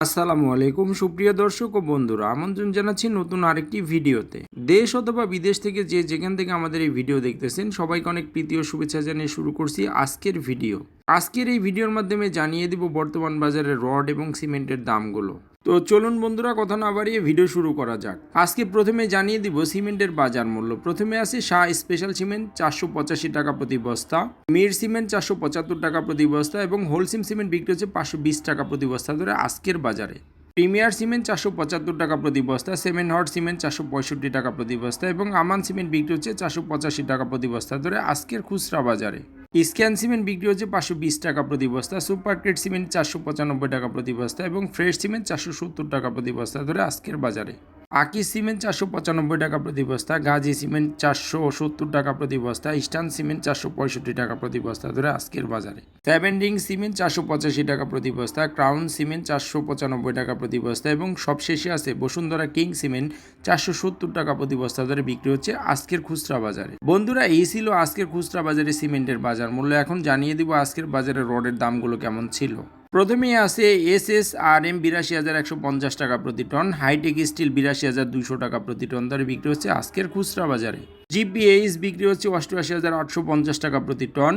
আসসালামু আলাইকুম সুপ্রিয় দর্শক ও বন্ধুরা, আমন্ত্রণ জানাচ্ছি নতুন আরেকটি ভিডিওতে। দেশ অথবা বিদেশ থেকে যেখান থেকে আমাদের এই ভিডিও দেখতেছেন সবাইকে অনেক প্রীতি ও শুভেচ্ছা জানিয়ে শুরু করছি আজকের ভিডিও। আজকের এই ভিডিওর মাধ্যমে জানিয়ে দিব বর্তমান বাজারে রড এবং সিমেন্টের দামগুলো। তো চলুন বন্ধুরা, কথা না বাড়িয়ে ভিডিও শুরু করা যাক। আজকে প্রথমে জানিয়ে দিব সিমেন্টের বাজার মূল্য। প্রথমে আছে শাহ স্পেশাল সিমেন্ট 485 টাকা প্রতি বস্তা, মির সিমেন্ট 475 টাকা প্রতি বস্তা এবং হোলসিম সিমেন্ট বিক্রি হচ্ছে 520 টাকা প্রতি বস্তা ধরে আজকের বাজারে। প্রিমিয়ার সিমেন্ট 475 টাকা প্রতি বস্তা, সেভেন হট সিমেন্ট 465 টাকা প্রতি বস্তা এবং আমান সিমেন্ট বিক্রি হচ্ছে 485 টাকা প্রতি বস্তা ধরে আজকের খুচরা বাজারে। স্ক্যান সিমেন্ট বিক্রি হচ্ছে 520 টাকা প্রতি বস্তা, সুপার ক্রেট সিমেন্ট 495 টাকা প্রতি বস্তা এবং ফ্রেশ সিমেন্ট 470 টাকা প্রতি বস্তা ধরে আজকের বাজারে। আকিস সিমেন্ট 495 টাকা প্রতি বস্তা, গাজী সিমেন্ট 470 টাকা প্রতি বস্তা, ইস্টার্ন সিমেন্ট 465 টাকা প্রতি বস্তা ধরে আজকের বাজারে। সেভেন রিং সিমেন্ট 485 টাকা প্রতি বস্তা, ক্রাউন সিমেন্ট 495 টাকা প্রতি বস্তা এবং সবশেষে আছে বসুন্ধরা কিং সিমেন্ট 470 টাকা প্রতি বস্তা ধরে বিক্রি হচ্ছে আজকের খুচরা বাজারে। বন্ধুরা, এই ছিল আজকের খুচরা বাজারে সিমেন্টের বাজার মূল্য। এখন জানিয়ে দিব আজকের বাজারে রডের দামগুলো কেমন ছিল। প্রথমেই আছে SSRM 82,150 টাকা প্রতি টন, হাইটেক স্টিল 82,200 টাকা প্রতি টন দরে বিক্রি হচ্ছে আজকের খুচরা বাজারে। GPH বিক্রি হচ্ছে 88,850 টাকা প্রতি টন,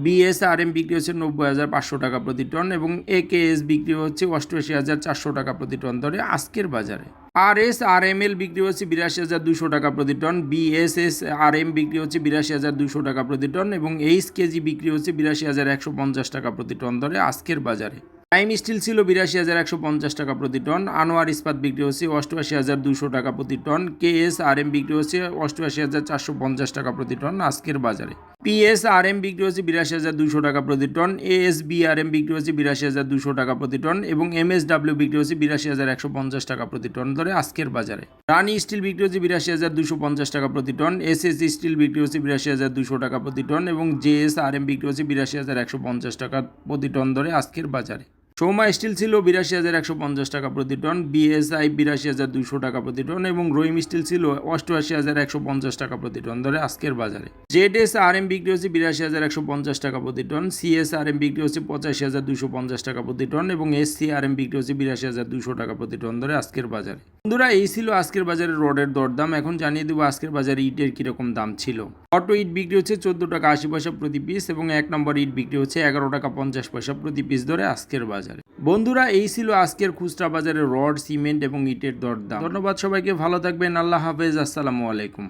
BSRM বিক্রি হচ্ছে 90,500 টাকা প্রতি টন এবং AKS বিক্রি হচ্ছে 88,400 টাকা প্রতি টন দরে আজকের বাজারে। RSRML বিক্রি হচ্ছে 82,200 টাকা প্রতি টন, BSSRM বিক্রি হচ্ছে 82,200 টাকা প্রতি টন এবং HKG বিক্রি হচ্ছে 82,150 টাকা প্রতি টন দরে আজকের বাজারে। প্রাইম স্টিল ছিল 82,150 টাকা প্রতি টন, আনোয়ার ইস্পাত বিক্রি হচ্ছে 88,200 টাকা প্রতি টন, KSRM বিক্রি হচ্ছে 88,450 টাকা প্রতি টন আজকের বাজারে। PSRM বিক্রি হচ্ছে 82,200 টাকা প্রতি টন, ASBRM বিক্রি হচ্ছে 82,200 টাকা প্রতি টন এবং MSW বিক্রি হচ্ছে 82,150 টাকা প্রতি টন ধরে আজকের বাজারে। রানি স্টিল বিক্রি হচ্ছে 82,250 টাকা প্রতি টন, SS স্টিল বিক্রি হচ্ছে 82,200 টাকা প্রতি টন এবং JSRM বিক্রি হচ্ছে 82,150 টাকা প্রতি টন ধরে আজকের বাজারে। সৌমা স্টিল ছিল 82,150 টাকা প্রতি টন, BSI 82,200 টাকা প্রতি টন এবং রহিম স্টিল ছিল 88,150 টাকা প্রতি টন ধরে আজকের বাজারে। ZSRM বিক্রি হচ্ছে 82,150 টাকা প্রতি টন, CSRM বিক্রি হচ্ছে 85,250 টাকা প্রতি টন এবং SCRM বিক্রি হচ্ছে 82,200 টাকা প্রতি টন ধরে আজকের বাজারে। বন্ধুরা, এই ছিল আজকের বাজারে রডের দরদাম। এখন জানিয়ে দেবো আজকের বাজারে ইটের কিরকম দাম ছিল। অটো ইট বিক্রি হচ্ছে 14 টাকা 80 পয়সা প্রতি পিস এবং 1 নম্বর ইট বিক্রি হচ্ছে 11 টাকা 50 পয়সা প্রতি পিস ধরে আজকের বাজারে। বন্ধুরা, এই ছিল আজকের খুচরা বাজারে রড, সিমেন্ট এবং ইটের দরদাম। ধন্যবাদ সবাইকে, ভালো থাকবেন, আল্লাহ হাফেজ, আসসালামু আলাইকুম।